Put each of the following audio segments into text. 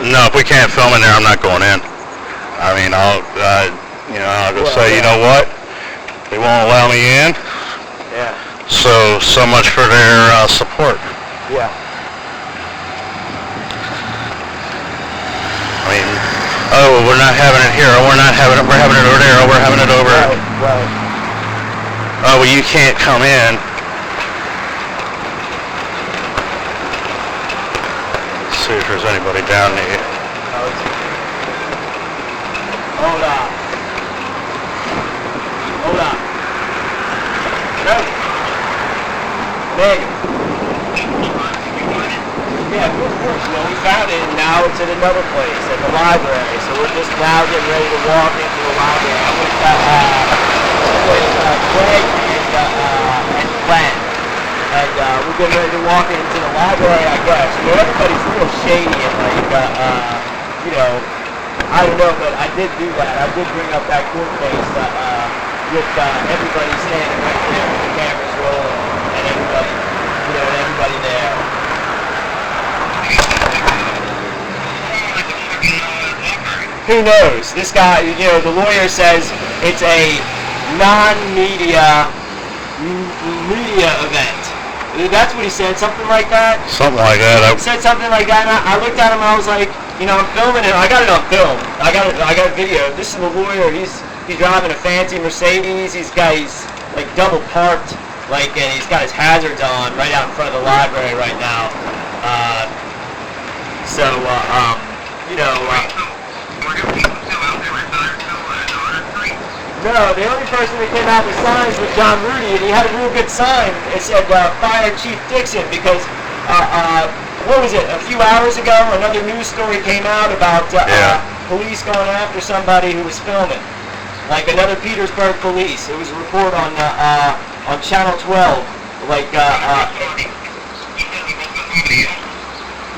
No, if we can't film in there, I'm not going in. I mean, I'll just say, you know what? They won't allow me in. Yeah. So much for their support. Yeah. I mean, oh, we're not having it here. We're having it over there. We're having it over. Right. Oh, well, you can't come in. Let's see if there's anybody down there. Hold on. No. Meg. Yeah, good work. We found it, and now it's at another place, at the library. So we're just now getting ready to walk into the library. I'm with Greg and Glenn. And we're getting ready to walk into the library, I guess. Everybody's real shady and I don't know, but I did do that. I did bring up that court case with everybody standing right there with the cameras rolling and everybody there. Who knows? This guy, the lawyer says it's a non-media event. That's what he said, something like that? Something like that. He said something like that, and I looked at him and I was like, I'm filming it. I got it on film. I got a video. This is the lawyer. He's driving a fancy Mercedes. He's like double parked, and he's got his hazards on right out in front of the library right now. No, the only person that came out with signs was John Rudy, and he had a real good sign. It said, "Fire Chief Dixon," because, what was it, a few hours ago, another news story came out about police going after somebody who was filming. Like another Petersburg police. It was a report on Channel 12.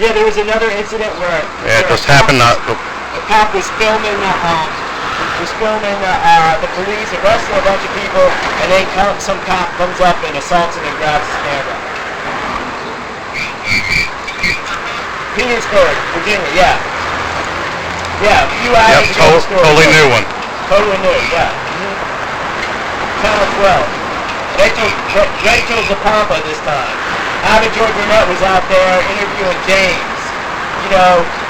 Yeah, there was another incident where... Yeah, it just happened. A cop was filming... the police arresting a bunch of people, and then some cop comes up and assaults him and grabs his camera. Petersburg, Virginia, yeah. Yeah, a few hours ago. Totally new one. Totally new, yeah. Channel 12. Rachel Zapampa this time. Abby George Burnett was out there interviewing James.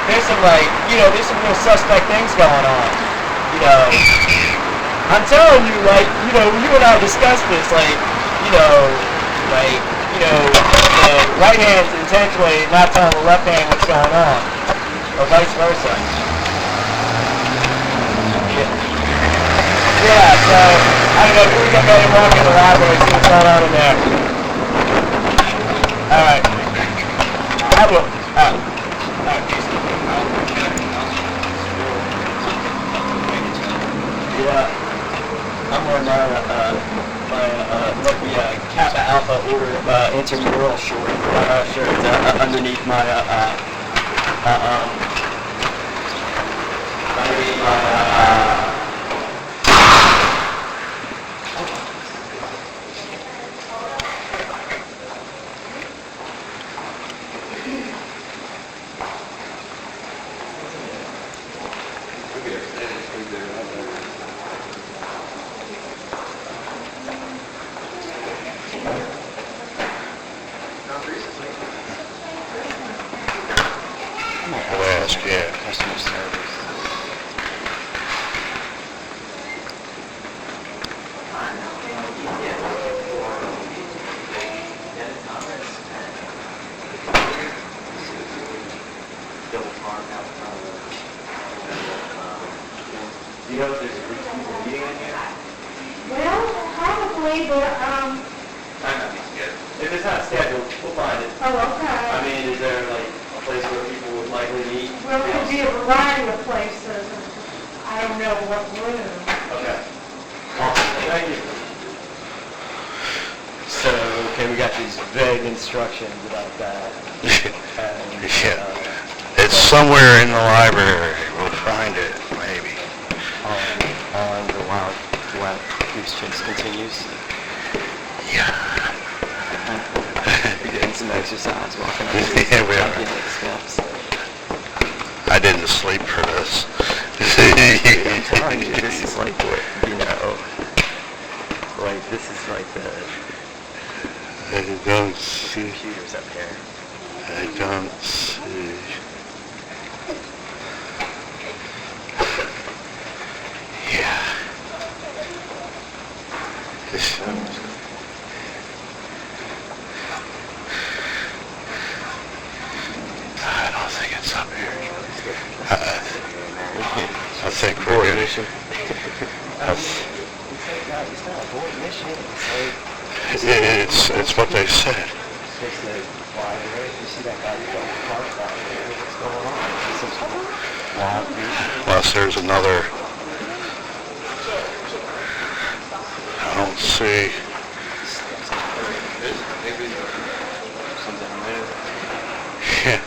There's some real suspect things going on. I'm telling you, you and I discussed this, right hand's intentionally not telling the left hand what's going on, or vice versa. Yeah, so, I don't know, can we get ready to walk in the library and see what's going on in there? Alright. I will. Alright, yeah. I'm wearing my Kappa Alpha Order intramural shirt underneath my customer service. Do you know if there's a group of people meeting in here? Well, probably, but, If it's not scheduled, we'll find it. oh, okay. I mean, is there like a place where people would likely meet? Well, it could be a variety of places. I don't know what room. Okay. Awesome. Thank you. So, we got these vague instructions about that. It's somewhere in the library. We'll find it, maybe. On the Wild Goose Chase continues. Yeah. We're getting some exercise walking up Yeah, we are. steps. I I didn't sleep for this. I'm telling you, this is like what, you know, like this is like the I don't see. computers up here. I don't see. Yeah. This, I don't think it's up here. I think we're good. It's what they said. Unless there's another. I don't see. Yeah.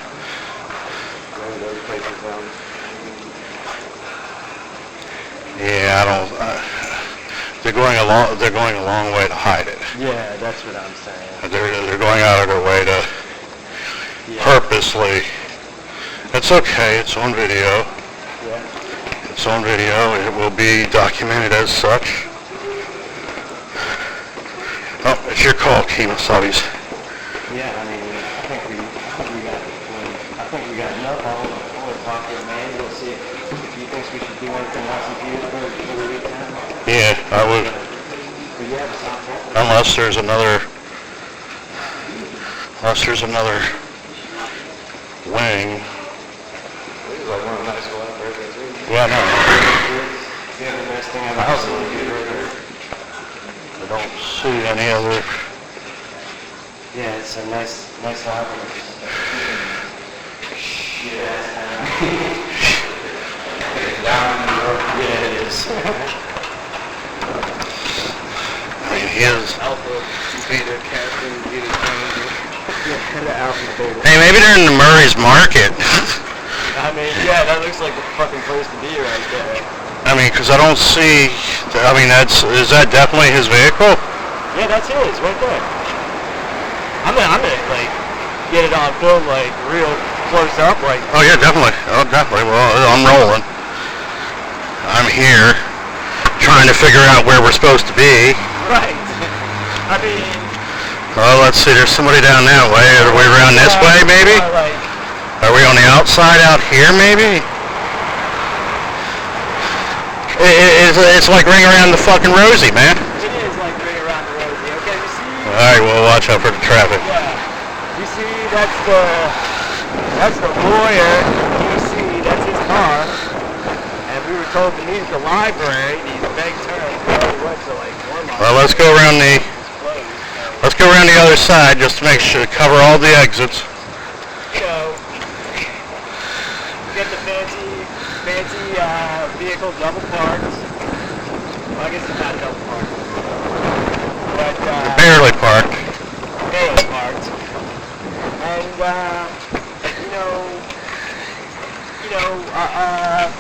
Yeah, I don't. They're going a long way to hide it. Yeah, that's what I'm saying. They're going out of their way to purposely. It's okay. It's on video. Yeah. It's on video. It will be documented as such. Oh, it's your call, Kemosabi's. Yeah, I mean, I think we got enough. I'll talk to the man. We'll see if he thinks we should do anything else in Petersburg before we leave town. Yeah, I would. But yeah, it's not bad. Unless there's another wing. It's like one of the nice collaborators. Well, no. The other nice thing about the house is I don't see any other. yeah, it's a nice library. Yeah. Yeah, it is. I mean, his. Alpha, beta, captain, beta, the alpha, beta. Hey, maybe they're in the Murray's Market. I mean, yeah, that looks like the fucking place to be right there. I mean, because I don't see. I mean, is that definitely his vehicle? Yeah, that's his, right there. I'm gonna like get it on film, like real close up, like. Oh yeah, definitely. Oh, definitely. Well, I'm rolling. I'm here, trying to figure out where we're supposed to be. Right. I mean. Well, let's see. There's somebody down that way. Are we around this way, maybe? Are we on the outside out here, maybe? It's like Ring Around the fucking Rosie, man. It is like Ring Around the Rosie. Okay, you see? All right, well, watch out for the traffic. Yeah. You see, that's the lawyer. You see, that's his car. And we were told to meet at the library. These big turns. Went to like Walmart. Well, let's go around the other side just to make sure cover all the exits. You know, get the fancy vehicle double parked. Well, I guess it's not double parked, but Barely parked. barely parked.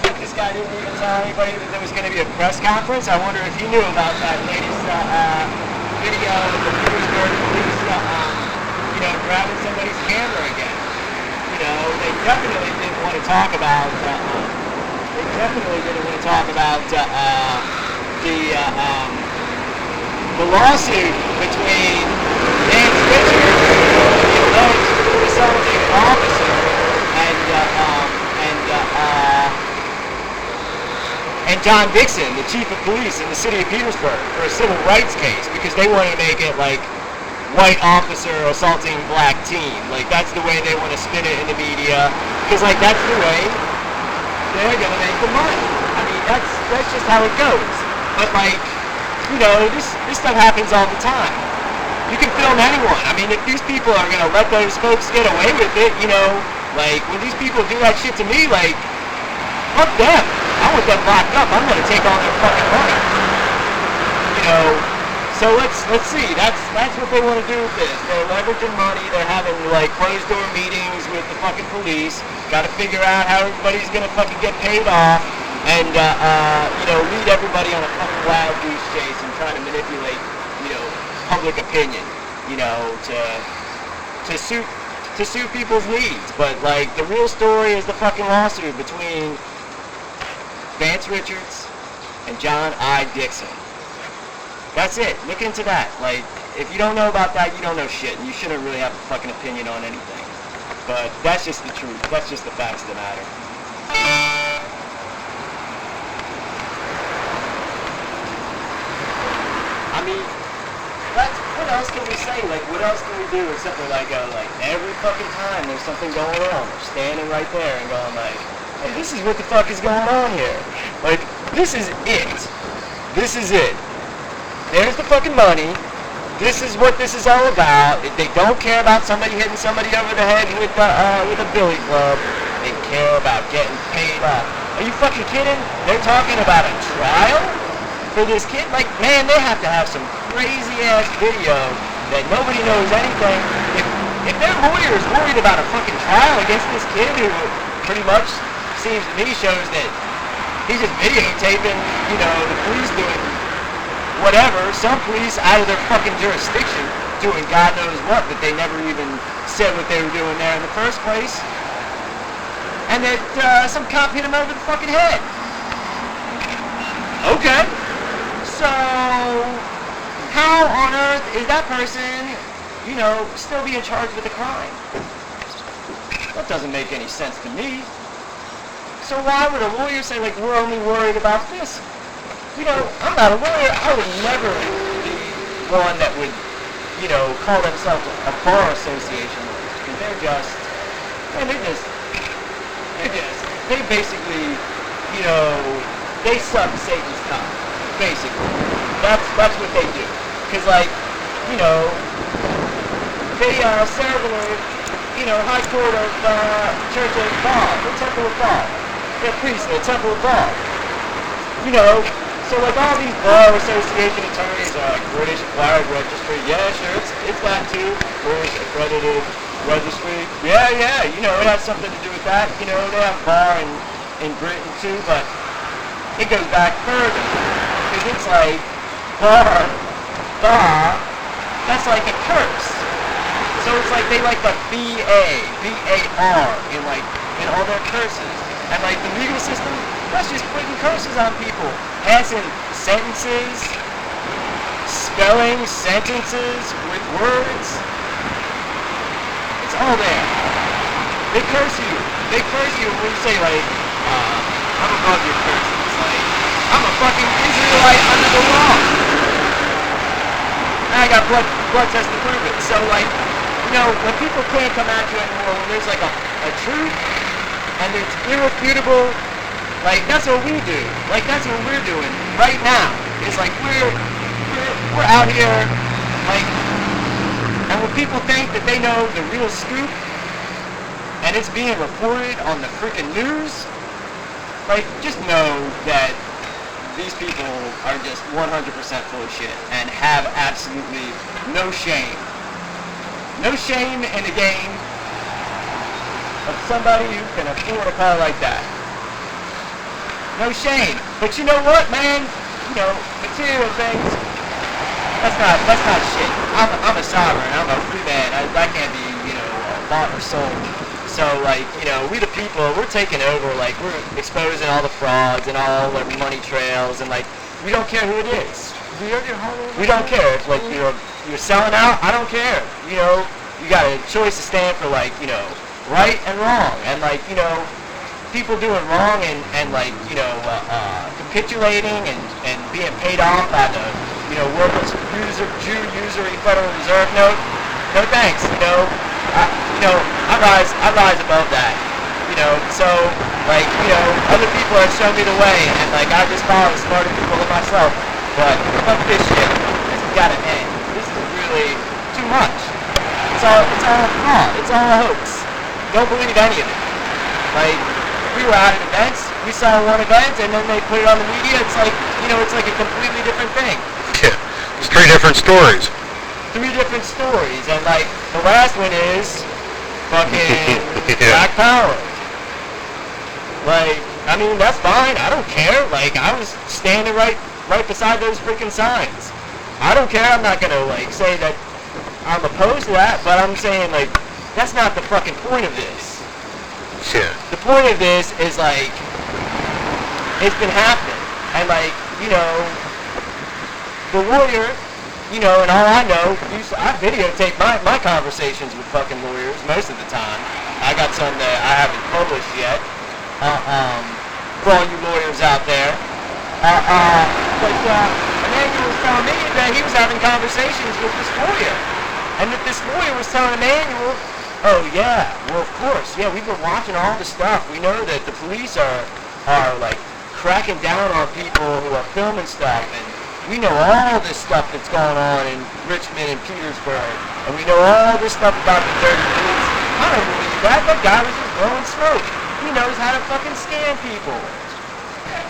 And this guy didn't even tell anybody that there was going to be a press conference. I wonder if he knew about that latest video of the Petersburg police, grabbing somebody's camera again. You know, they definitely didn't want to talk about. The lawsuit between Dan Switzer, the alleged assaulting officer, and John Dixon, the chief of police in the city of Petersburg, for a civil rights case because they wanted to make it like white officer assaulting black teen. Like that's the way they want to spin it in the media because like that's the way they're gonna make the money. I mean that's just how it goes. But like, this stuff happens all the time. You can film anyone. I mean, if these people are gonna let those folks get away with it, like when these people do that shit to me, like, fuck them. I want them locked up. I'm gonna take all their fucking money. So let's see. That's what they want to do with this. They're leveraging money. They're having like closed door meetings with the fucking police. Got to figure out how everybody's gonna fucking get paid off, and lead everybody on a fucking wild goose chase and try to manipulate, public opinion, to suit to sue people's needs. But, like, the real story is the fucking lawsuit between Vance Richards and John I. Dixon. That's it. Look into that. Like, if you don't know about that, you don't know shit, and you shouldn't really have a fucking opinion on anything. But that's just the truth. That's just the facts of the matter. I mean, what else can we say? Like, what else can we do except for like every fucking time there's something going on, we're standing right there and going like, hey, this is what the fuck is going on here. Like, this is it. This is it. There's the fucking money. This is what this is all about. They don't care about somebody hitting somebody over the head with a billy club. They care about getting paid off. Are you fucking kidding? They're talking about a trial for this kid? Like, man, they have to have some crazy-ass video that nobody knows anything. If their lawyer's worried about a fucking trial against this kid who pretty much seems to me shows that he's just videotaping, you know, the police doing whatever, some police out of their fucking jurisdiction doing God knows what, that they never even said what they were doing there in the first place. And that some cop hit him over the fucking head. Okay. So, how on earth is that person, you know, still being charged with a crime? That doesn't make any sense to me. So why would a lawyer say, like, we're only worried about this? You know, I'm not a lawyer. I would never be one that would, you know, call themselves a bar association. Because they basically, you know, they suck Satan's cock. Basically. That's what they do. Because, like, you know, they serve in a, you know, high court of Church of Baal, the Temple of Baal. They're priests, the Temple of Baal. You know, so like all these bar association attorneys are like British acquired registry. Yeah, sure, it's that too. British accredited registry. Yeah, you know, it has something to do with that. You know, they have bar in Britain too, but it goes back further. Because it's like bar, that's like a curse. So it's like they like the B-A-R in all their curses. And like the legal system, that's just putting curses on people. Passing sentences, spelling sentences with words. It's all there. They curse you. They curse you when you say like, I'm above your curses. It's like, I'm a fucking Israelite under the law. And I got blood test to prove it. So like, you know, when people can't come at you anymore, when there's like a truth, and it's irrefutable, like, that's what we do. Like, that's what we're doing right now. It's like, we're out here, like, and when people think that they know the real scoop, and it's being reported on the freaking news, like, just know that these people are just 100% full of shit, and have absolutely no shame. No shame in the game of somebody who can afford a car like that. No shame. But you know what, man? You know, material things, that's not shit. I'm a sovereign. I'm a free man. I can't be, you know, bought or sold. So, like, you know, we the people, we're taking over. Like, we're exposing all the frauds and all the money trails, and like, we don't care who it is. We don't care. If like you're selling out, I don't care. You know, you got a choice to stand for, like, you know, right and wrong, and like, you know, people doing wrong and like, you know, capitulating and being paid off by the, you know, worthless usury Federal Reserve note. No thanks, you know. I rise above that, you know. So like, you know, other people have shown me the way, and like, I just follow smarter people than myself. But fuck this shit. This has got to end. This is really too much. It's all a fraud. It's all a hoax. Don't believe any of it. Like, we were out at events, we saw one event, and then they put it on the media. It's like, you know, it's like a completely different thing. Yeah, it's three different stories. Three different stories, and like, the last one is fucking Black Power. Like, I mean, that's fine. I don't care. Like, I was standing right beside those freaking signs. I don't care. I'm not gonna like say that I'm opposed to that, but I'm saying, like, that's not the fucking point of this. Shit. The point of this is like, it's been happening. And like, you know, the lawyer, you know, and all I know, I videotape my conversations with fucking lawyers most of the time. I got some that I haven't published yet. For all you lawyers out there. But Emmanuel was telling me that he was having conversations with this lawyer. And that this lawyer was telling Emmanuel, oh yeah, well of course, yeah, we've been watching all the stuff. We know that the police are like cracking down on people who are filming stuff, and we know all this stuff that's going on in Richmond and Petersburg, and we know all this stuff about the dirty police. I don't believe that. That guy was just blowing smoke. He knows how to fucking scam people.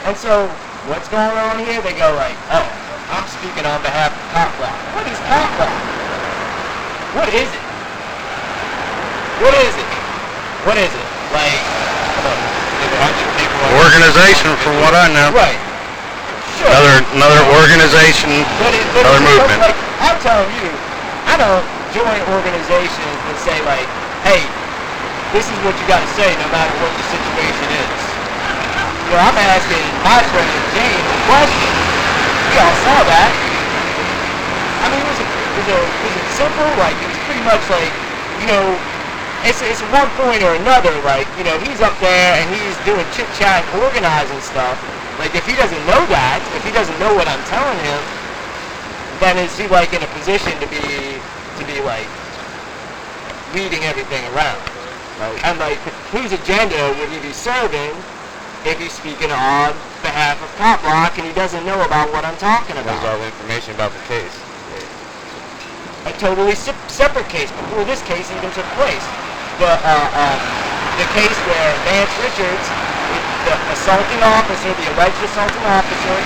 And so, what's going on here? They go like, oh, I'm speaking on behalf of Cop Block. What is Cop Block? What is it? What is it? What is it? Like, come on. There's a bunch of people. Organization, from what I know. Right. Sure. Another organization, another movement. Like, I'm telling you, I don't join organizations that say like, hey, this is what you got to say no matter what the situation is. You know, I'm asking my friend James a question. We all saw that. I mean, was it simple? Like, it was pretty much like, you know, it's one point or another. Like, you know, he's up there and he's doing chit chat, organizing stuff. Like, if he doesn't know that, if he doesn't know what I'm telling him, then is he like in a position to be like leading everything around? Right. And like, whose agenda would he be serving if he's speaking on behalf of Cop Block and he doesn't know about what I'm talking about? Knows all the information about the case. A totally separate case before this case even took place. The case where Vance Richards, the assaulting officer, the alleged assaulting officer,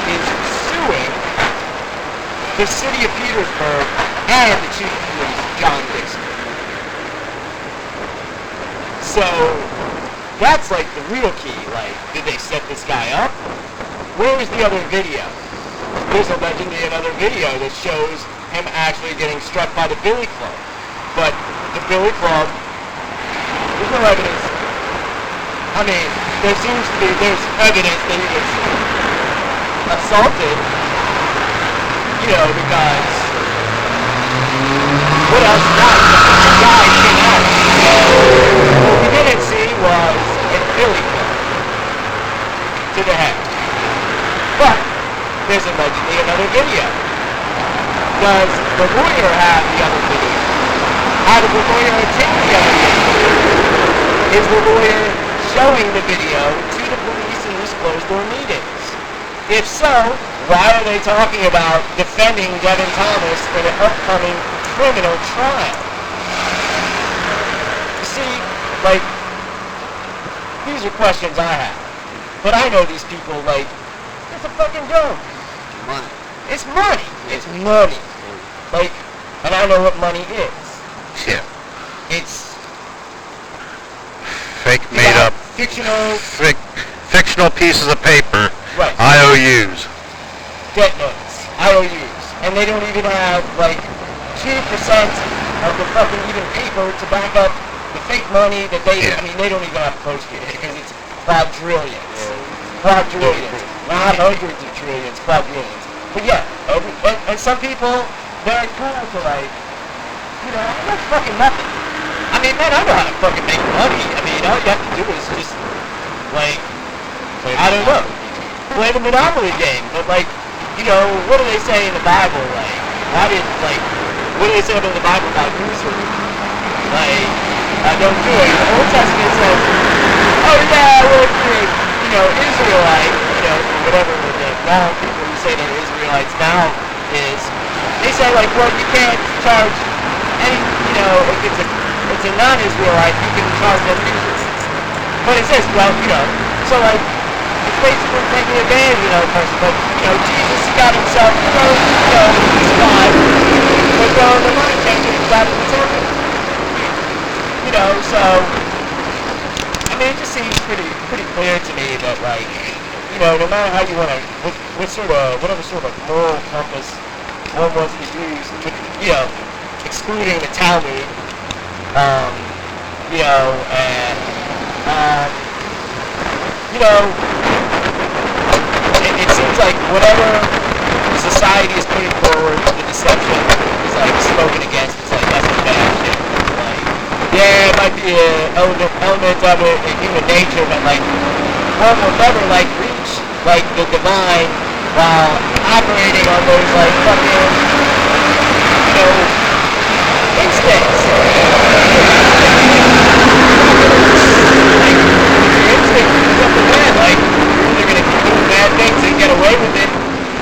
is suing the city of Petersburg and the chief of police, John Dixon. So that's like the real key. Like, did they set this guy up? Where is the other video? There's allegedly another video that shows him actually getting struck by the Billy Club. But the Billy Club, there's no evidence. I mean, there's evidence that he was assaulted, you know, because what else not? The guy came out. What we didn't see was a Billy Club to the head. But there's allegedly another video. Does the lawyer have the other video? How did the lawyer obtain the other video? Is the lawyer showing the video to the police in these closed-door meetings? If so, why are they talking about defending Devin Thomas in an upcoming criminal trial? You see, like, these are questions I have. But I know these people, like, it's a fucking joke. Money. It's money. It's money. Like, and I know what money is. Yeah. It's Fake, made up, fictional pieces of paper. Right. IOUs. Debt notes. IOUs. And they don't even have, like, 2% of the fucking even paper to back up the fake money that they, I mean, they don't even have post it because it's quadrillions. Quadrillions. Not hundreds of trillions, quadrillions. But yeah, and some people, they're cool to like, you know, that's fucking nothing. I mean, man, I know how to fucking make money. I mean, all you have to do is just, like, I don't know, play the Monopoly game. But like, you know, what do they say in the Bible? Like, what do they say about the Bible about usury? Like, don't do it. The Old Testament says, oh yeah, well, you know, Israelite, you know, whatever the wrong people who say they're Israelites now is, they say like, well, you can't charge any, you know, if it's a non-Israelite, you can charge them fees. But it says, well, you know, so like, it's basically taking advantage of another person. But, you know, Jesus got himself, he's God, but the money changer is out of the temple. You know, so, I mean, it just seems pretty clear to me that, like, you know, no matter how you want to, whatever sort of moral compass one wants to use, you know, excluding the Talmud, You know, and you know, it seems like whatever society is putting forward, the deception is like spoken against. It's like that's a bad shit. Like, yeah, it might be an element of it in human nature, but like one will never like reach like the divine while operating on those like fucking, you know, instincts. Like your instinct is up to man. Like you're either gonna keep doing bad things and get away with it,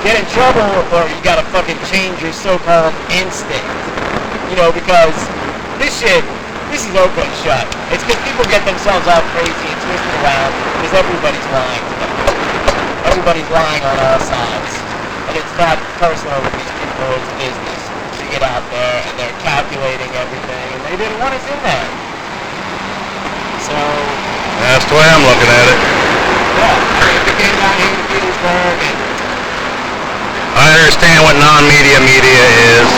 get in trouble, or you gotta fucking change your so-called instinct. You know, because this is open shut. It's because people get themselves all crazy and twisted around because everybody's lying to them. Everybody's lying on all sides. And it's not personal with these people, it's business. They get out there and they're calculating everything and they didn't want us in there. So... That's the way I'm looking at it. Yeah, I mean, we came down here to Petersburg and... I understand what non-media media is.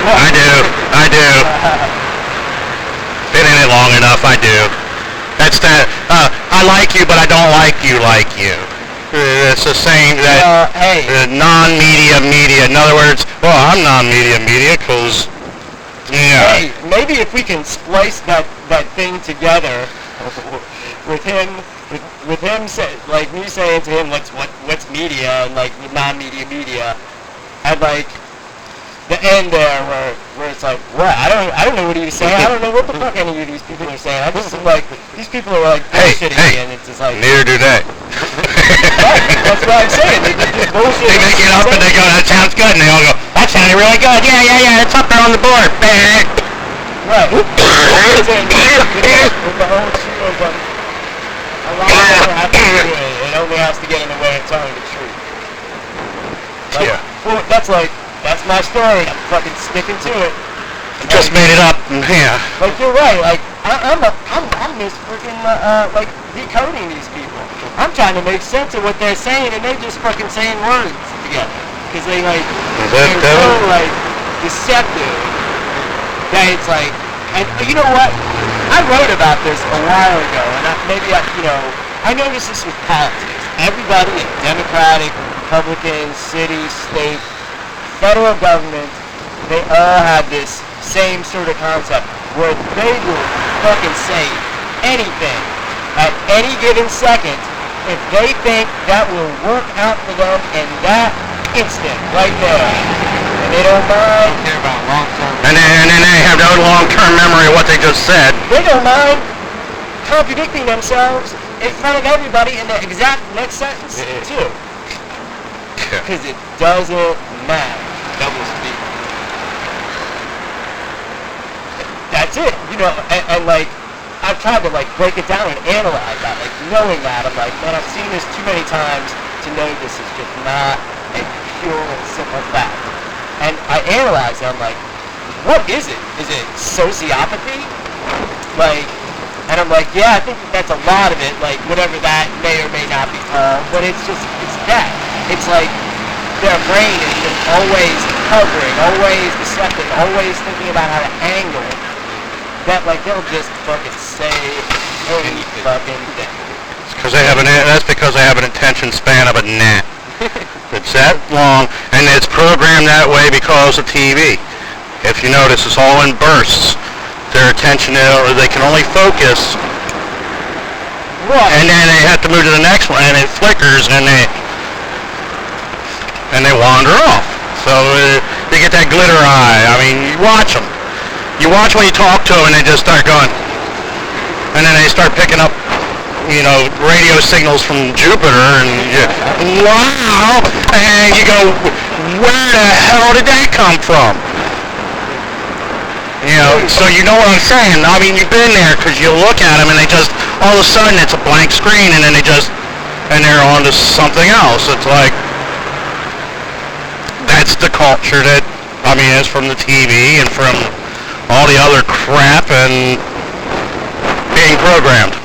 I do. Been in it long enough, I do. That's that, I like you, but I don't like you. It's the same that hey. Non-media media. In other words, well, I'm non-media media because, yeah. Hey, maybe if we can splice that thing together with him like me saying to him what's media and like non-media media, and like the end there where it's like, what? I don't know what he was saying. I don't know what the fuck any of these people are saying. I just like these people are like bullshitting me, and it's just like neither do they. right, that's what I'm saying. They just bullshit. They get up and they go, that sounds good, and they all go, that sounded really good. Yeah, it's up there on the board. Right. With the whole shoe of a lot more has to do it. It only has to get in the way of telling the truth. Like, Yeah. Well, that's my story. I'm fucking sticking to it. Just made it up. Yeah. Like you're right. Like I'm just freaking like decoding these people. I'm trying to make sense of what they're saying, and they're just fucking saying words together because they like they're so like deceptive that it's like. And you know what? I wrote about this a while ago, and I noticed this with politics. Everybody in Democratic, Republican, city, state, federal government, they all have this same sort of concept where they will fucking say anything at any given second if they think that will work out for them in that instant right there. And they don't mind. Care about long-term. And then they have no long-term memory of what they just said. They don't mind contradicting themselves in front of everybody in the exact next sentence too. Because it doesn't matter. Double speak. That's it, you know, and like, I've tried to like break it down and analyze that, like knowing that, I'm like, man, I've seen this too many times to know this is just not a pure and simple fact. And I analyze it, I'm like, what is it? Is it sociopathy? Like, and I'm like, yeah, I think that's a lot of it, like whatever that may or may not be called, but it's that. It's like, their brain is just always hovering, always deceptive, always thinking about how to angle it. That like they'll just fucking say any fucking thing. That's because they have an attention span of a gnat. It's that long, and it's programmed that way because of TV. If you notice, it's all in bursts. Their attention, or they can only focus, Right. and then they have to move to the next one, and it flickers, and they wander off. So they get that glitter eye. I mean, you watch them. You watch when you talk to them, and they just start going. And then they start picking up, you know, radio signals from Jupiter, and wow! And you go, where the hell did that come from? You know, so you know what I'm saying. I mean, you've been there because you look at them, and they just, all of a sudden, it's a blank screen, and then they're on to something else. It's like, that's the culture that, I mean, it's from the TV and from all the other crap and being programmed.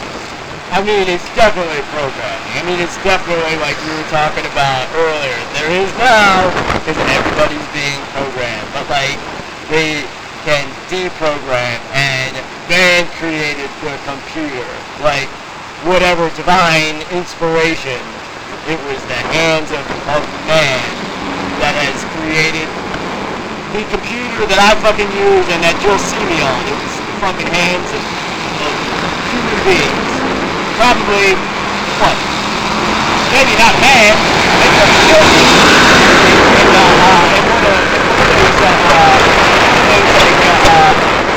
I mean, it's definitely programming. I mean, it's definitely like we were talking about earlier. There is now, because everybody's being programmed, but like they can deprogram and man created the computer. Like whatever divine inspiration, it was the hands of man that has created the computer that I fucking use and that you'll see me on. It was the fucking hands of human beings. Probably, what? Maybe not man. Maybe a children. And one of those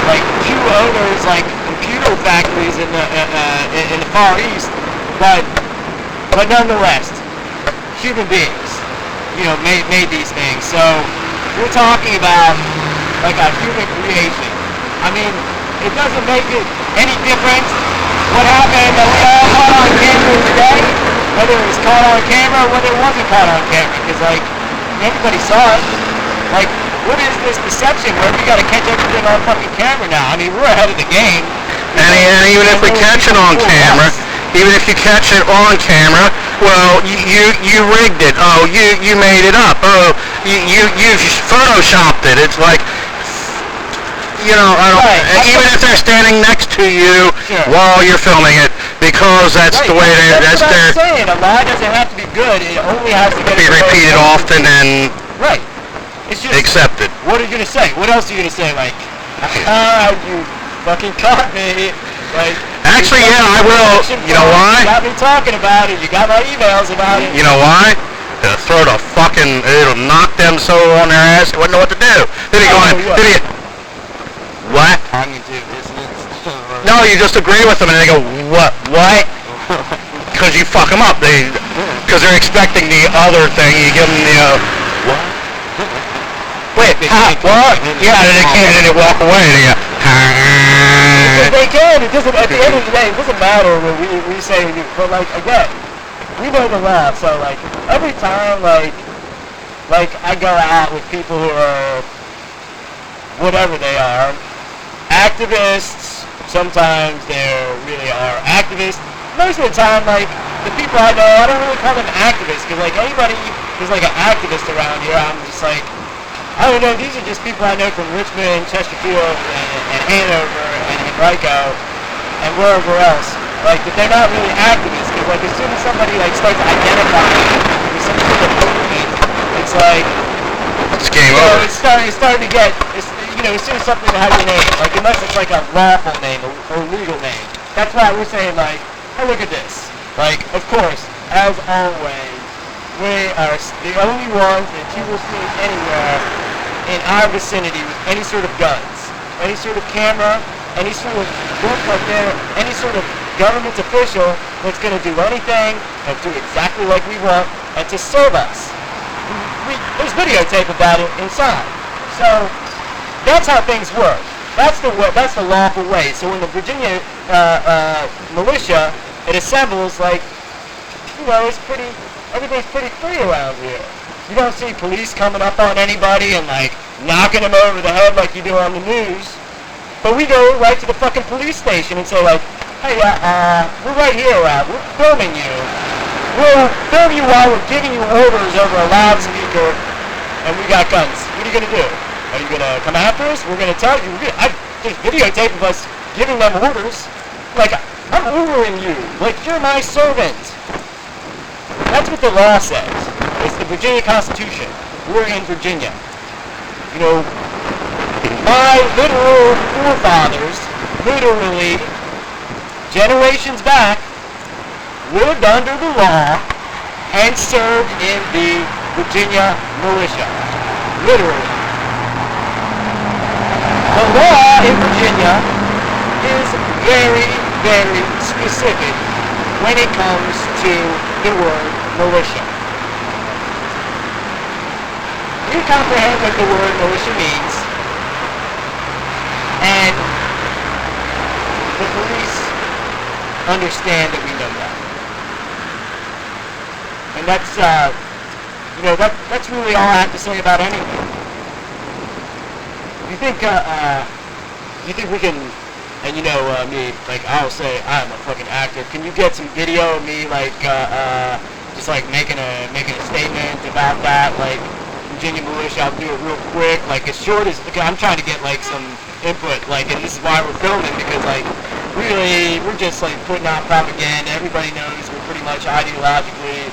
like Jew owners, like computer factories in the Far East. But nonetheless, human beings, made these things. So we're talking about like a human creation. I mean, it doesn't make it any different what happened that we all caught on camera today, whether it was caught on camera or whether it wasn't caught on camera, because like everybody saw it. Like, what is this deception where we got to catch everything on fucking camera now? I mean, we're ahead of the game. And even if we catch it on camera, even if you catch it on camera, well, you rigged it. Oh, you made it up. Oh, you photoshopped it. It's like, I don't. Right. Even if they're standing next to you while you're filming it, because that's the way that's what I'm saying. A lie doesn't have to be good. It only has to be repeated often and right. It's just accepted. What are you gonna say? What else are you gonna say? Like, you fucking caught me. Like, actually, yeah, I will. You know why? You got me talking about it. You got my emails about it. You know why? It'll knock them so on their ass, they wouldn't know what to do. Then he what? No, you just agree with them and they go, what? Because you fuck them up. Because they're expecting the other thing. You give them the, what? Wait, what? Yeah, and they can't, and they walk away. Because they can. It doesn't, at the end of the day, it doesn't matter when we say, but like, again, we know the law. So like, every time, like I go out with people who are, whatever they are, activists, sometimes they really are activists. Most of the time, like, the people I know, I don't really call them activists, because, like, anybody who's, like, an activist around here, I'm just like, I don't know, these are just people I know from Richmond, Chesterfield, and Hanover, and Henrico, and wherever else. Like, but they're not really activists, because, like, as soon as somebody, like, starts identifying with some sort of movement, it's like, it's game over. It's starting to get, as soon as something has a name, like, unless it's like a lawful name or legal name. That's why we're saying, like, oh, look at this. Like, of course, as always, we are the only ones that you will see anywhere in our vicinity with any sort of guns, any sort of camera, any sort of look like there, any sort of government official that's going to do anything and do exactly like we want and to serve us. There's videotape about it inside. So that's how things work. That's the lawful way. So when the Virginia militia, it assembles, like, everything's pretty free around here. You don't see police coming up on anybody and like knocking them over the head like you do on the news. But we go right to the fucking police station and say like, hey, we're right here, we're filming you. We'll film you while we're giving you orders over a loudspeaker, and we got guns. What are you gonna do? Are you gonna come after us? We're gonna tell you. There's videotape of us giving them orders. Like, I'm ordering you. Like, you're my servant. That's what the law says. It's the Virginia Constitution. We're in Virginia. My literal forefathers, literally, generations back, lived under the law and served in the Virginia militia. Literally. The law in Virginia is very, very specific when it comes to the word militia. You comprehend what the word militia means, and the police understand that we know that. And that's, that's really all I have to say about anything. You think we can And you know me, like I'll say I'm a fucking actor. Can you get some video of me like just like making a statement about that, like Virginia militia? I'll do it real quick, like as short as because I'm trying to get like some input, like, and this is why we're filming because like really we're just like putting out propaganda. Everybody knows we're pretty much ideologically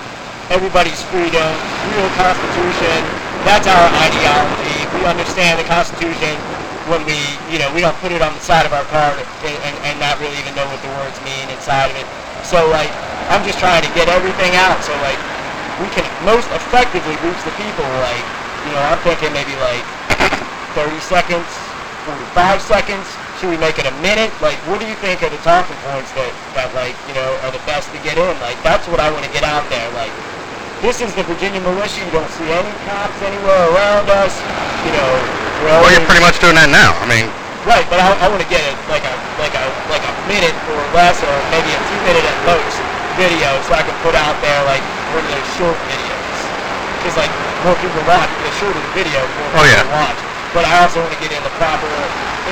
everybody's freedom, real Constitution. That's our ideology. We understand the Constitution. When we, you know, we don't put it on the side of our car and not really even know what the words mean inside of it. So, like, I'm just trying to get everything out so, like, we can most effectively reach the people. Like, you know, I'm thinking maybe, like, 30 seconds, 45 seconds. Should we make it a minute? Like, what do you think are the talking points that like, you know, are the best to get in? Like, that's what I want to get out there. Like, this is the Virginia militia. You don't see any cops anywhere around us. You know, Well, you're pretty much doing that now. I mean, right, but I want to get it like a minute or less, or maybe a 2 minute at most video, so I can put out there like one of those short videos. Because like more people watch, the shorter the video, more people watch. But I also want to get in the proper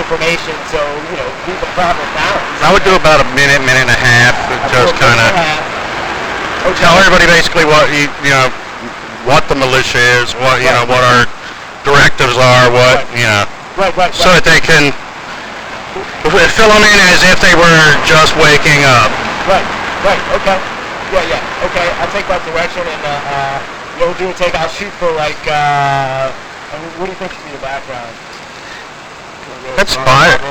information, so you know, do the proper balance. I would do about a minute, minute and a half, just kind of tell everybody basically what you know, what the militia is, what you know, what our directives are, what you know, so that they can fill them in as if they were just waking up. Right, okay, yeah, okay. I'll take that direction, and we'll do a take. I'll shoot for like. I mean, what do you think should be the background? That's fine.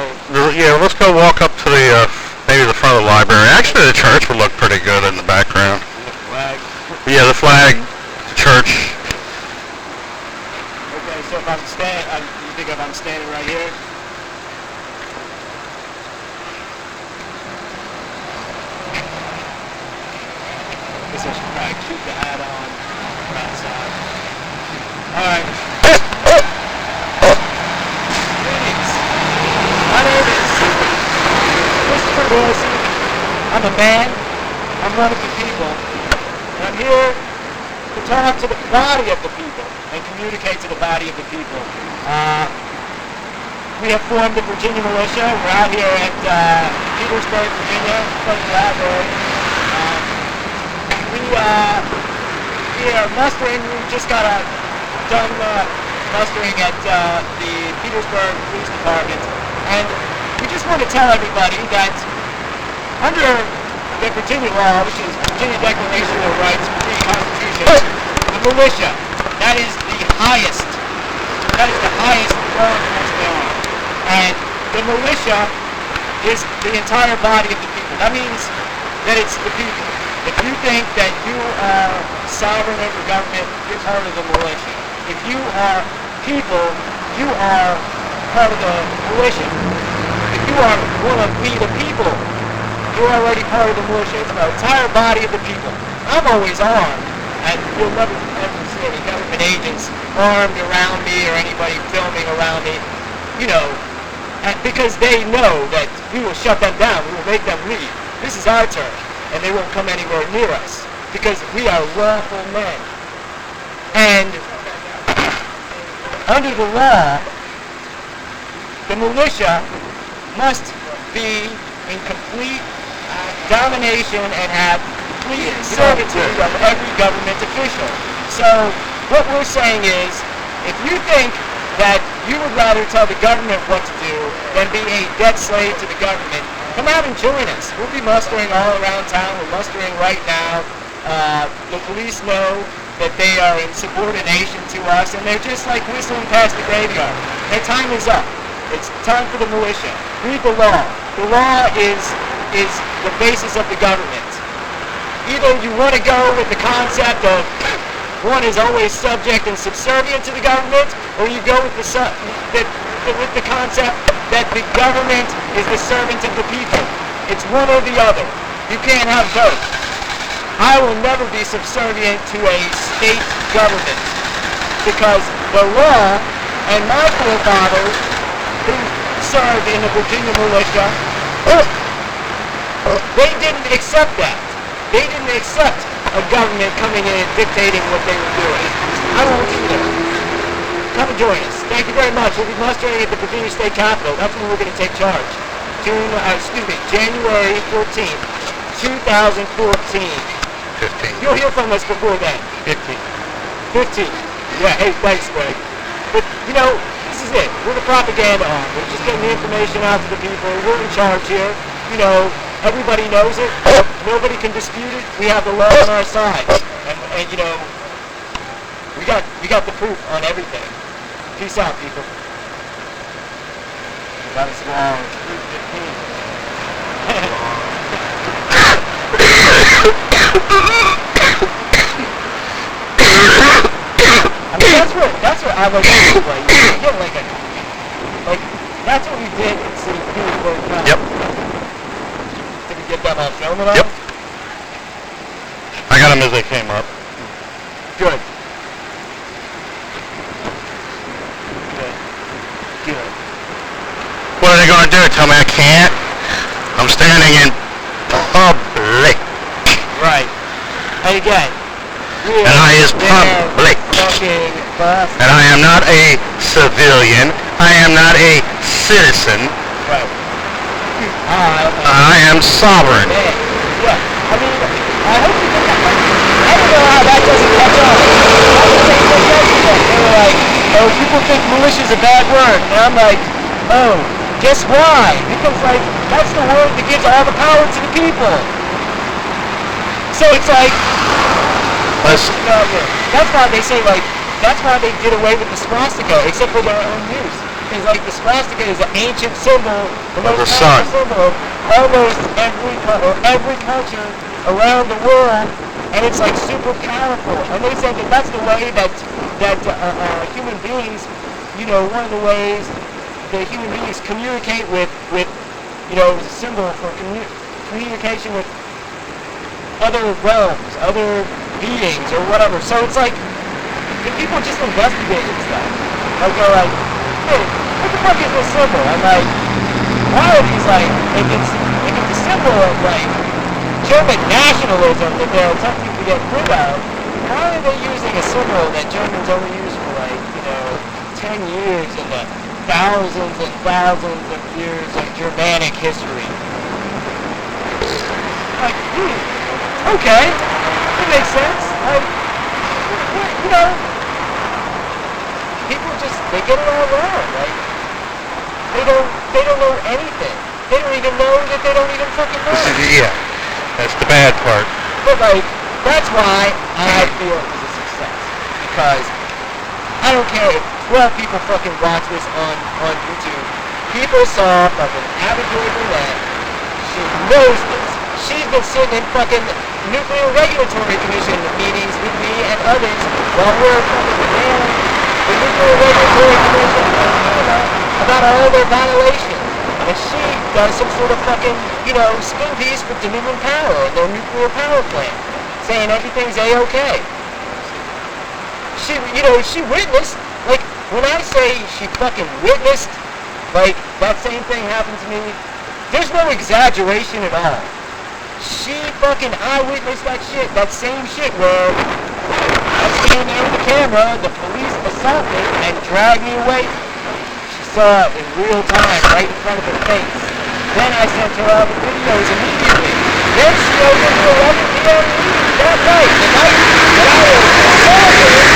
Yeah, let's go walk up to the maybe the front of the library. Actually, the church would look pretty good in the background. The flag. Yeah, the flag, the church. Okay, so if I'm standing, you think if I'm standing right here? I guess I should probably keep the hat on outside. Alright. Greetings. My name is Christopher Dorsey. I'm a man. I'm one of the people. And I'm here to talk to the body of the people and communicate to the body of the people. We have formed the Virginia militia. We're out here at Petersburg, Virginia, Petersburg VA There. We are mustering. We just got done mustering at the Petersburg Police Department, and we just want to tell everybody that under the Virginia law, which is Virginia Declaration of Rights, Virginia Constitution, the militia, that is the highest law enforcement arm. And the militia is the entire body of the people. That means that it's the people. If you think that you are sovereign over government, you're part of the militia. If you are people, you are part of the militia. If you are one of we the people, you're already part of the militia. It's the entire body of the people. I'm always armed, and you'll never see any government agents armed around me or anybody filming around me, you know, because they know that we will shut them down. We will make them leave. This is our turn, and they won't come anywhere near us because we are lawful men. And under the law, the militia must be in complete domination and have complete servitude of every government official. So what we're saying is, if you think that you would rather tell the government what to do than be a debt slave to the government, come out and join us. We'll be mustering all around town. We're mustering right now. The police know that they are in subordination to us, and they're just like whistling past the graveyard. Their time is up. It's time for the militia. Read the law. The law is the basis of the government. Either you want to go with the concept of one is always subject and subservient to the government, or you go with the concept that the government is the servant of the people. It's one or the other. You can't have both. I will never be subservient to a state government because the law and my forefathers who served in the Virginia militia, they didn't accept that. They didn't accept a government coming in and dictating what they were doing. I won't either. Come and join us. Thank you very much. We'll be mustering at the Virginia State Capitol. That's when we're going to take charge. January 14th, 2014. 15. You'll hear from us before then. 15. 15. Yeah, hey, thanks, Greg. But, this is it. We're the propaganda arm. We're just getting the information out to the people. We're in charge here. Everybody knows it. Nobody can dispute it. We have the law on our side. And we got the proof on everything. Peace out, people. That was long. 3:15. I mean, that's what I like to do. Like, you get like that's what we did in St. Petersburg. Yep. Did we get that on film at all? Yep. I got them as they came up. Good. Good. What are they going to do? Tell me I can't? I'm standing in public. Right. And again, And I is public. And I am not a civilian. I am not a citizen. Right. I am sovereign. Yeah. I mean, I hope you get that. I don't know how that doesn't catch on. They were like, oh, people think militia is a bad word. And I'm like, oh, guess why? Because, that's the word that gives all the power to the people. So it's like, that's why they say, that's why they get away with the swastika, except for their own use. Because, the swastika is an ancient symbol, the most powerful symbol of almost every culture around the world, and it's, super powerful. And they said that that's the way that human beings, one of the ways that human beings communicate with symbol for communication with other realms, other beings, or whatever. So it's if people just investigate and stuff, they're like, hey, what the fuck is this symbol? I'm like, why are these if it's a symbol of German nationalism that they're attempting to get rid of, why are they using a symbol that Germans only use for 10 years in the thousands and thousands of years of Germanic history? Okay, that makes sense. People they get it all wrong, They don't know anything. They don't even know that they don't even fucking know. Yeah, that's the bad part. But that's why I feel it was a success. Because I don't care if 12 people fucking watch this on YouTube. People saw fucking Abigail Burnett. She knows this. She's been sitting in fucking Nuclear Regulatory Commission meetings with me and others while we're fucking demanding the Nuclear Regulatory Commission about all their violations. And she does some sort of fucking, spin piece for Dominion Power and their nuclear power plant, saying everything's A-okay. She witnessed, when I say she fucking witnessed, that same thing happened to me, there's no exaggeration at all. She fucking eyewitnessed that shit, that same shit where I was standing there with the camera, the police assaulted me and dragged me away. She saw it in real time, right in front of her face. Then I sent her all the videos immediately. Then she opened the 11 p.m. meeting that night, the night that I was assaulted.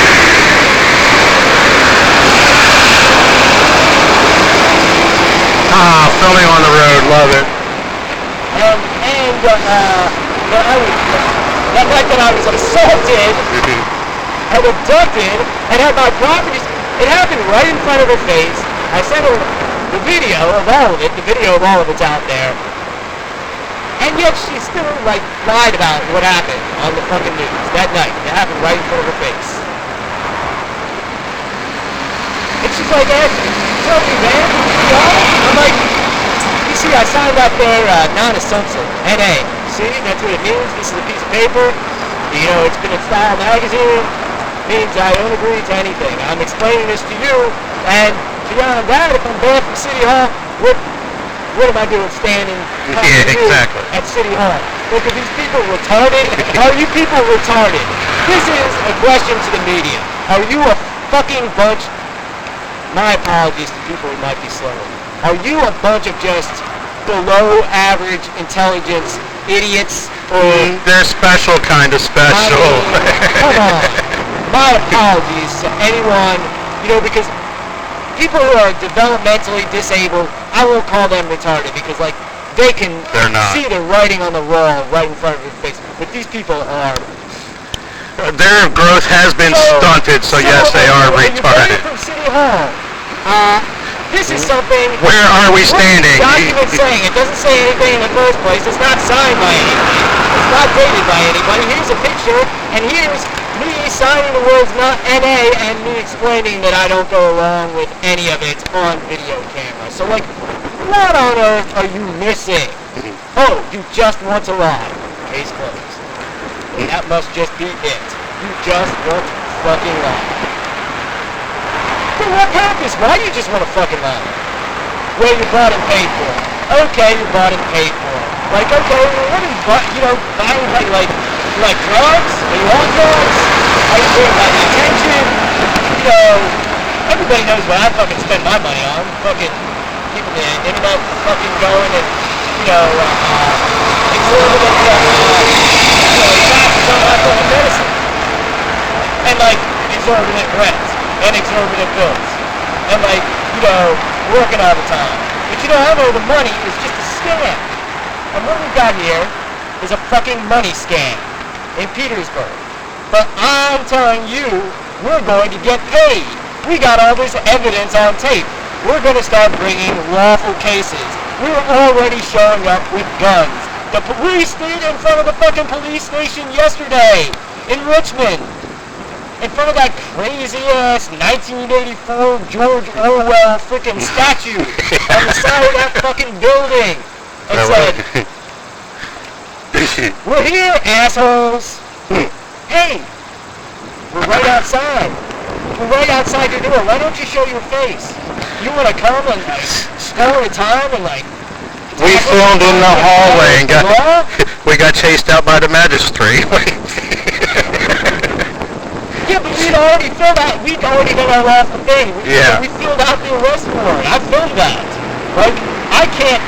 Filming on the road, love it. That night that I was assaulted and abducted and had my properties, it happened right in front of her face. I sent her the video of all of it, it's out there. And yet she still, lied about what happened on the fucking news that night. It happened right in front of her face. And she's like, Anthony, tell me, man, I'm like, you see, I signed up there, non-assumption, NA. See, that's what it means. This is a piece of paper. It's been in Style magazine. Means I don't agree to anything. I'm explaining this to you, and beyond that, if I'm banned from City Hall, what am I doing standing at City Hall? Look, are these people retarded? Are you people retarded? This is a question to the media. Are you a fucking bunch? My apologies to people who might be slow. Are you a bunch of just below average intelligence idiots or They're special kind of special. come on. My apologies to anyone, because people who are developmentally disabled, I won't call them retarded because, like, they can They're not. see the writing on the wall right in front of their face. But these people are... Their growth has been stunted, so yes, they are retarded. From City Hall, this is something... Where are we standing? What's the document saying? It doesn't say anything in the first place. It's not signed by anybody. It's not dated by anybody. Here's a picture, and here's me signing the words not NA and me explaining that I don't go along with any of it on video camera. So, like, what on earth are you missing? Oh, you just want to lie. Case closed. And that must just be it. You just want to fucking lie. For what purpose? Why do you just want to fucking lie? Well, you bought and paid for it. Okay, you bought and paid for it. Like, okay, well, what is, buying, like drugs? Are you on drugs? Are you doing like attention? Everybody knows what I fucking spend my money on. Fucking keeping the internet fucking going and, exorbitant, taxes on my fucking medicine. And, like, exorbitant rent. And exorbitant bills. And, like, working all the time. But I know the money is just a scam. And what we've got here is a fucking money scam in Petersburg. But I'm telling you, we're going to get paid. We got all this evidence on tape. We're going to start bringing lawful cases. We're already showing up with guns. The police stood in front of the fucking police station yesterday in Richmond. In front of that crazy-ass 1984 George Orwell freaking statue on the side of that fucking building. And said, we're here, assholes. Hey, we're right outside. We're right outside your door. Why don't you show your face? You want to come and, like, score a time and, like... We filmed in the hallway and we got chased out by the magistrate. Yeah, but we'd already filled out, we'd already done our last thing. We filled out the arrest warrant. I filmed that. Like, I can't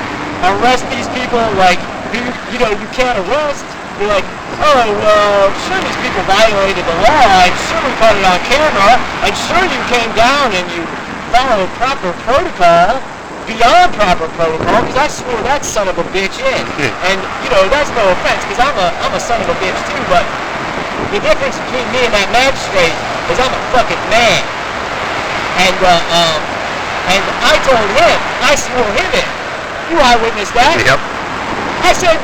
arrest these people, like, you can't arrest. You're like, oh, well, sure these people violated the law, and sure we caught it on camera, and sure you came down and you followed proper protocol, beyond proper protocol, because I swore that son of a bitch in. And, that's no offense, because I'm a son of a bitch too, but the difference between me and that magistrate is I'm a fucking man. And I told him, I swore him in. You eyewitnessed that? Yep. I said,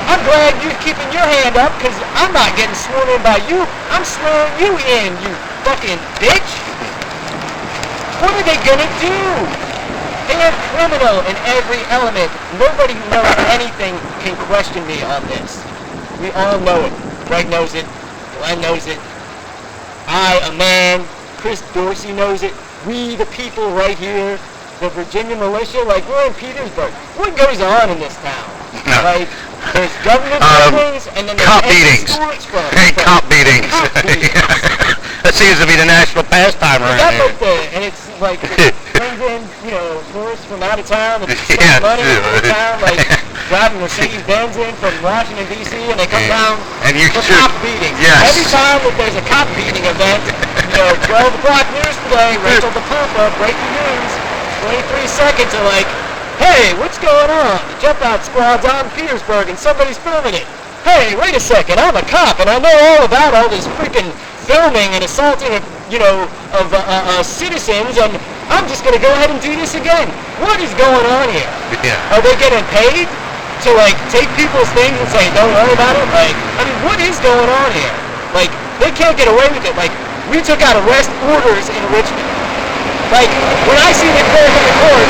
I'm glad you're keeping your hand up because I'm not getting sworn in by you. I'm swearing you in, you fucking bitch. What are they gonna do? They are criminal in every element. Nobody who knows anything can question me on this. We all know it. Greg knows it. Glenn knows it. I, a man, Chris Dorsey knows it. We, the people right here, the Virginia militia, like, we're in Petersburg. What goes on in this town? Like, there's government buildings, and then there's cop beatings. Cop beatings. That seems to be the national pastime around here. And it's like, it brings in, tourists from out of town, and spend money in town, like, driving Mercedes-Benz in from Washington, D.C., and they come down for cop beatings. Yes. Every time that there's a cop beating event, 12 o'clock news today, Rachel DePompa, breaking news, 23 seconds are like, hey, what's going on? The jump out squad's out in Petersburg and somebody's filming it. Hey, wait a second, I'm a cop and I know all about all this freaking filming and assaulting of citizens, and I'm just going to go ahead and do this again. What is going on here? Yeah. Are they getting paid to, like, take people's things and say, don't worry about it? Like, I mean, what is going on here? Like, they can't get away with it. Like, we took out arrest orders in Richmond. Like, when I see the clerk in the court,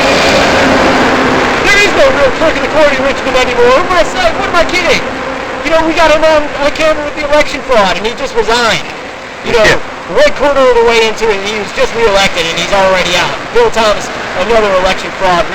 there is no real clerk in the court in Richmond anymore. What am I kidding? We got him on camera with the election fraud, and he just resigned. Right quarter of the way into it, he was just reelected, and he's already out. Bill Thomas, another election fraud,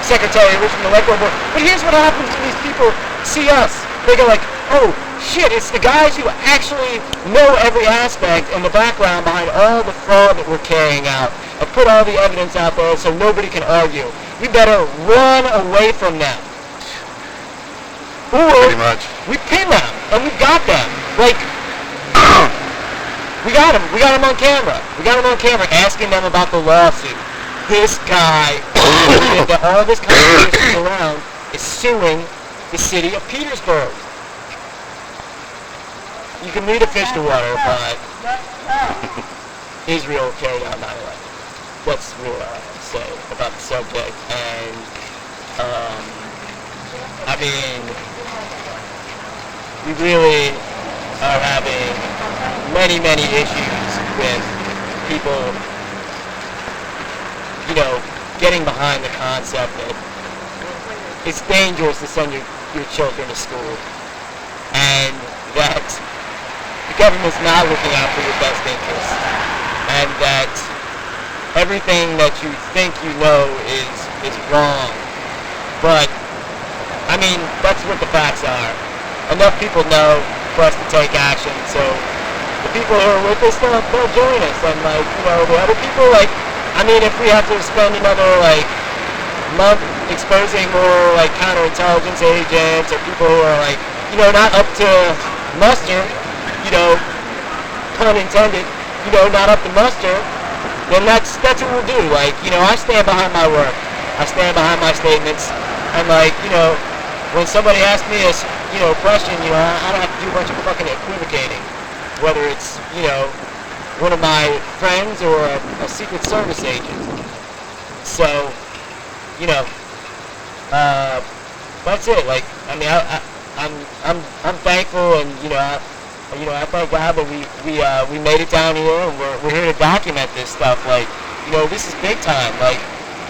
Secretary of Richmond Electoral Board. But here's what happens when these people see us. They go like, oh, shit, it's the guys who actually know every aspect and the background behind all the fraud that we're carrying out. I put all the evidence out there so nobody can argue. we better run away from them. Or Pretty much. we pin them, and we got them. Like, we got them on camera. We got them on camera asking them about the lawsuit. This guy, that all this conversation around, is suing the city of Petersburg. You can lead a fish to water, but Israel carried out 9/11. That's what I have to say about the subject. And, I mean, we really are having many, many issues with people, you know, getting behind the concept that it's dangerous to send your children to school, and that the government's not looking out for your best interests, and that everything that you think you know is wrong. But, I mean, that's what the facts are. Enough people know for us to take action, so the people who are with us, they'll join us, and, like, you know, the other people, like, I mean, if we have to spend another, like, month exposing more, like, counterintelligence agents, or people who are, like, you know, not up to muster, you know, pun intended, you know, not up to muster, then that's what we'll do. Like, you know, I stand behind my work. I stand behind my statements. And, like, you know, when somebody asks me a, you know, question, you know, I don't have to do a bunch of fucking equivocating. Whether it's, you know, one of my friends or a Secret Service agent. So, you know, that's it. Like, I mean, I'm thankful, and, you know, I thank God that we made it down here, and we're here to document this stuff. Like, you know, this is big time. Like,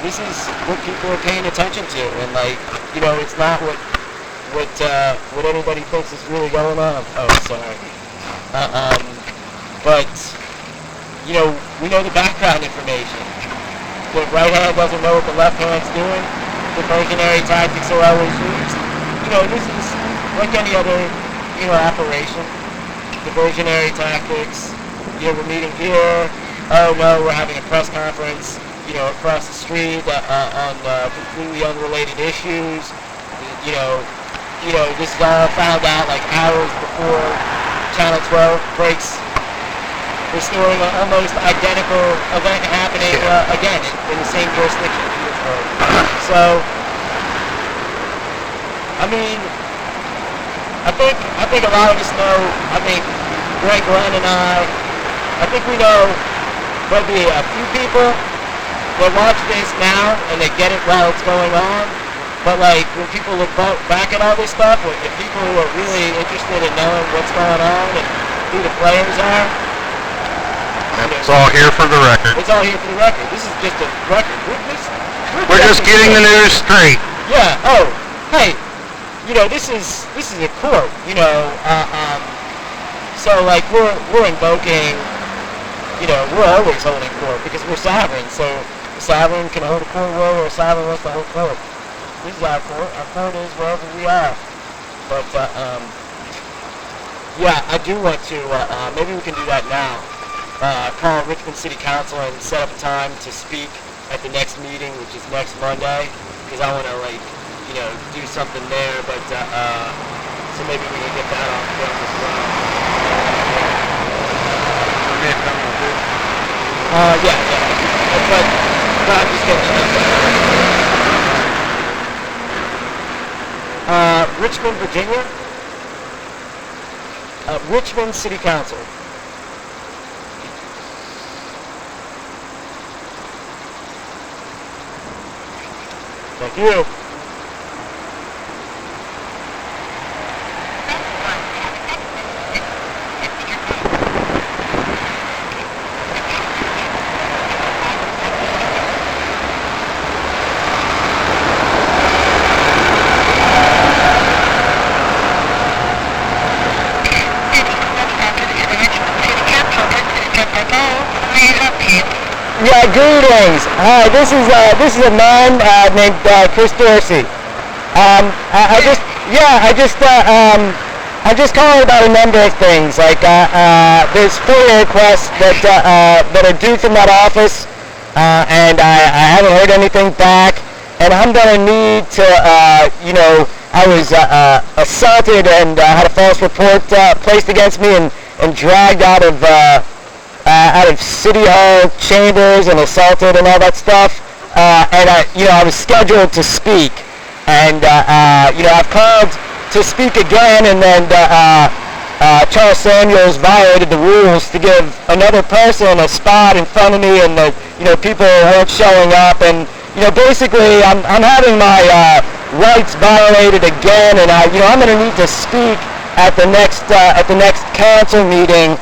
this is what people are paying attention to, and, like, you know, it's not what anybody thinks is really going on. Oh, sorry. But, you know, we know the background information. The right hand doesn't know what the left hand's doing. Diversionary tactics are always used. You know, this is like any other, you know, operation. Diversionary tactics. You know, we're meeting here. Oh no, we're having a press conference, you know, across the street on completely unrelated issues. You know, this is all found out like hours before Channel 12 breaks. We're storing an almost identical event happening again in the same jurisdiction. So, I mean, I think a lot of us know. I think Greg, Glenn, and I think we know there'll be a few people that watch this now and they get it while it's going on. But, like, when people look back at all this stuff, if people who are really interested in knowing what's going on and who the players are, it's all here for the record. It's all here for the record. This is just a record. We're just getting the news straight. Yeah. Oh, hey, you know, this is a court. You know, so like we're invoking. You know, we're always holding court because we're sovereign. So the sovereign can hold a court role, or a sovereign wants to hold court. This is our court. Our court is wherever we are. But yeah, I do want to. Maybe we can do that now. Call Richmond City Council and set up a time to speak at the next meeting, which is next Monday, because I want to, like, you know, do something there. But so maybe we can get that off film as well. Yeah. But I'm just getting enough. Richmond, Virginia. Richmond City Council. Thank you. Yeah, greetings. Hi, this is a man named Chris Dorsey. I'm just calling about a number of things. Like there's FOIA requests that are due from that office, and I haven't heard anything back. and I'm going to need to, I was assaulted and had a false report placed against me and dragged out of City Hall chambers and assaulted and all that stuff. And I was scheduled to speak, and I've called to speak again, and then Charles Samuels violated the rules to give another person a spot in front of me, and people weren't showing up, and basically I'm having my rights violated again, and I'm going to need to speak at the next council meeting,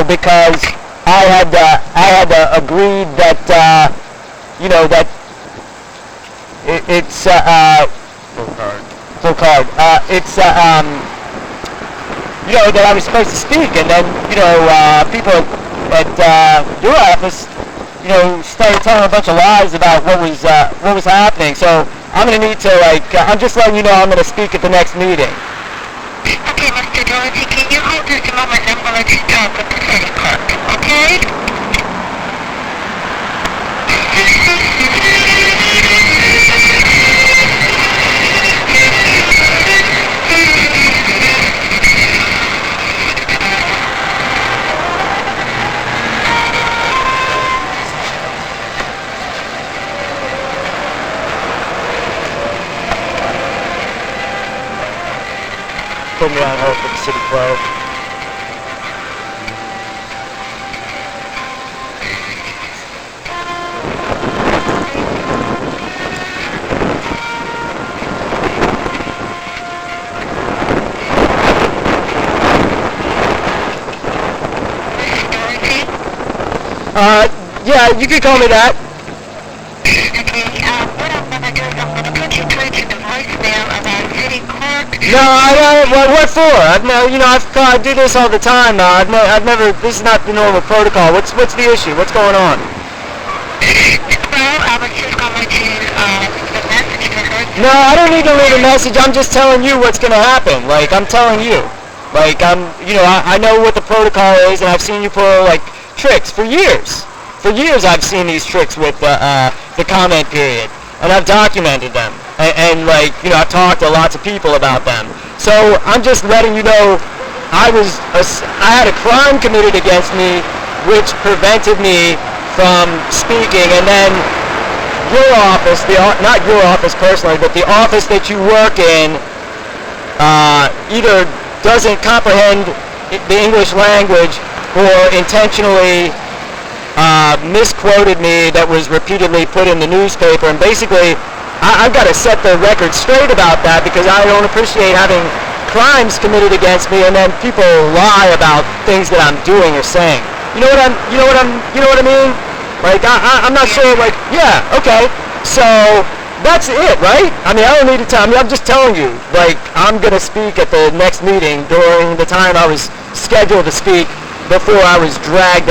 because I had agreed that that it's full card. It's that I was supposed to speak, and then people at your office started telling a bunch of lies about what was happening. So I'm going to need to I'm just letting you know I'm going to speak at the next meeting. Okay, Mr. Doherty, can you hold just a moment and I'm going to let you talk with the city clerk, okay? Put me on hold for the city clerk. Yeah, you can call me that. Okay, what I'm going to do is I'm going to put you through to the voicemail of our city clerk. No, I don't. What for? I do this all the time. I've never. This is not the normal protocol. What's the issue? What's going on? Well, I was just going to let you the message for her. No, I don't need to leave a message. I'm just telling you what's going to happen. I'm telling you. I know what the protocol is, and I've seen you pull tricks for years. For years, I've seen these tricks with the comment period, and I've documented them. And I've talked to lots of people about them. So I'm just letting you know I had a crime committed against me which prevented me from speaking, and then your office, not your office personally, but the office that you work in either doesn't comprehend the English language or intentionally misquoted me that was repeatedly put in the newspaper, and basically I've got to set the record straight about that, because I don't appreciate having crimes committed against me and then people lie about things that I'm doing or saying. You know what I mean? I'm not sure. Yeah, okay. So that's it, right? I mean, I don't need to tell. I'm just telling you. I'm gonna speak at the next meeting during the time I was scheduled to speak before I was dragged out.